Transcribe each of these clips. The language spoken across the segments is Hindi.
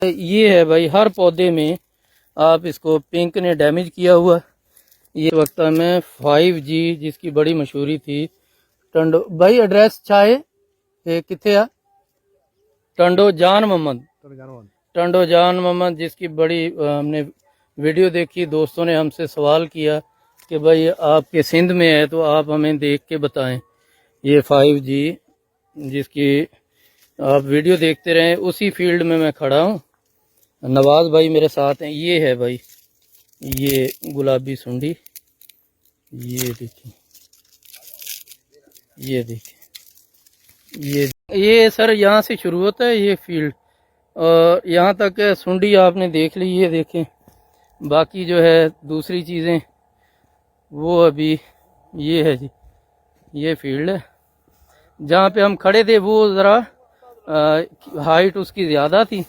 ये है भाई, हर पौधे में आप इसको पिंक ने डैमेज किया हुआ। ये वक्त में 5G जिसकी बड़ी मशहूरी थी, टंडो भाई एड्रेस चाहे किथे आ, टंडो जान मोहम्मद, टंडो जान मोहम्मद जिसकी बड़ी हमने वीडियो देखी, दोस्तों ने हमसे सवाल किया कि भाई आपके सिंध में है तो आप हमें देख के बताएं। ये 5G जिसकी आप वीडियो देखते रहें, उसी फील्ड में मैं खड़ा हूँ। नवाज भाई मेरे साथ हैं। ये है भाई, ये गुलाबी सुंडी, ये देखिए, ये देखिए, ये सर यहाँ से शुरू होता है ये फील्ड, और यहाँ तक सुंडी आपने देख ली। ये देखें, बाकी जो है दूसरी चीज़ें वो अभी, ये है जी, ये फील्ड है जहाँ पे हम खड़े थे। वो ज़रा हाइट उसकी ज़्यादा थी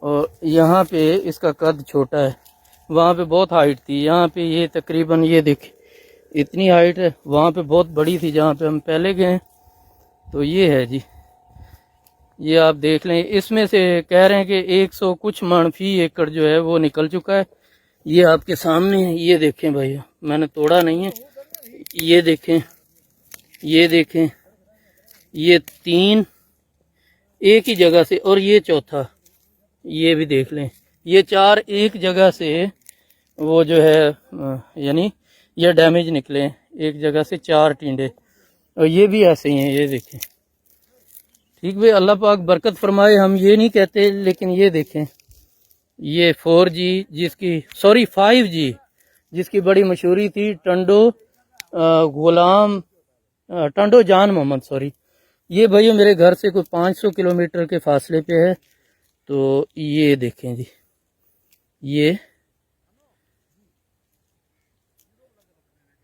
और यहाँ पे इसका कद छोटा है। वहाँ पे बहुत हाइट थी, यहाँ पे ये तकरीबन ये देखे इतनी हाइट है। वहाँ पे बहुत बड़ी थी जहाँ पे हम पहले गए। तो ये है जी, ये आप देख लें। इसमें से कह रहे हैं कि 100 कुछ मण फी एकड़ जो है वो निकल चुका है। ये आपके सामने है, ये देखें भाई, मैंने तोड़ा नहीं है। ये देखें, ये देखें, ये 3 एक ही जगह से, और ये चौथा, ये भी देख लें। ये 4 एक जगह से वो जो है यानी ये डैमेज निकले एक जगह से, 4 टिंडे, और ये भी ऐसे ही हैं। ये देखें, ठीक भाई, अल्लाह पाक बरकत फरमाए, हम ये नहीं कहते, लेकिन ये देखें, ये 4G जिसकी, सॉरी 5G जिसकी बड़ी मशहूरी थी, टंडो टंडो जान मोहम्मद, सॉरी। ये भाई मेरे घर से कोई 500 किलोमीटर के फासले पे है। तो ये देखें जी, ये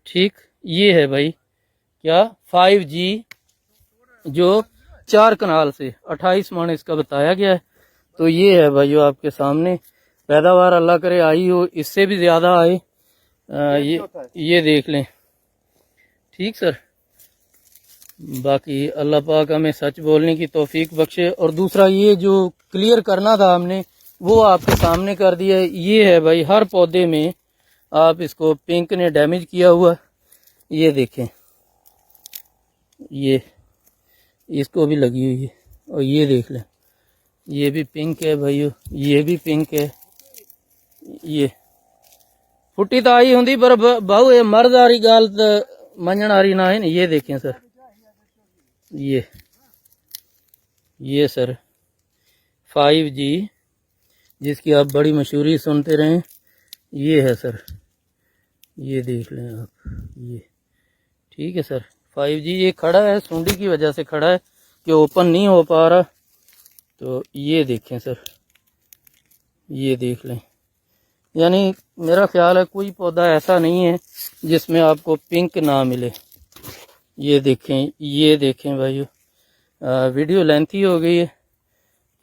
ठीक, ये है भाई क्या 5G जो 4 कनाल से 28 मण इसका बताया गया है। तो ये है भाई आपके सामने, पैदावार अल्लाह करे आई हो, इससे भी ज़्यादा आए। ये देख लें, ठीक सर। बाकी अल्लाह पाक हमें सच बोलने की तौफीक बख्शे। और दूसरा ये जो क्लियर करना था हमने, वो आपके सामने कर दिया है। ये है भाई, हर पौधे में आप इसको पिंक ने डैमेज किया हुआ। ये देखें, ये इसको भी लगी हुई है, और ये देख लें, ये भी पिंक है भाइयों, ये भी पिंक है। ये फुट्टी तो आई होंगी पर बहु ये मर्द आ रही गाल मनन आ रही ना है। ये देखें सर, ये सर 5G जिसकी आप बड़ी मशहूरी सुनते रहें, ये है सर। ये देख लें आप, ये ठीक है सर। 5G ये खड़ा है, सुंडी की वजह से खड़ा है कि ओपन नहीं हो पा रहा। तो ये देखें सर, ये देख लें, यानी मेरा ख्याल है कोई पौधा ऐसा नहीं है जिसमें आपको पिंक ना मिले। ये देखें भाइयों, वीडियो लेंथी हो गई है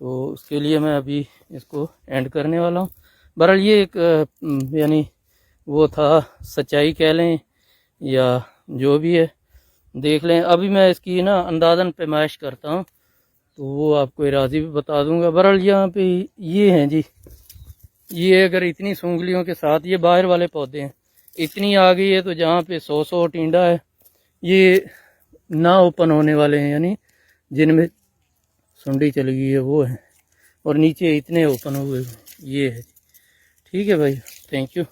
तो उसके लिए मैं अभी इसको एंड करने वाला हूँ। बहरहाल ये एक यानी वो था, सच्चाई कह लें या जो भी है, देख लें। अभी मैं इसकी ना अंदाज़न पैमाइश करता हूँ तो वो आपको इराजी भी बता दूंगा। बहरहाल यहाँ पे ये हैं जी, ये अगर इतनी सूंगलियों के साथ, ये बाहर वाले पौधे हैं, इतनी आ गई है तो जहाँ पे 100 टिंडा है ये ना ओपन होने वाले हैं, यानी जिनमें सुंडी चली गई है वो है, और नीचे इतने ओपन हुए। ये है, ठीक है भाई, थैंक यू।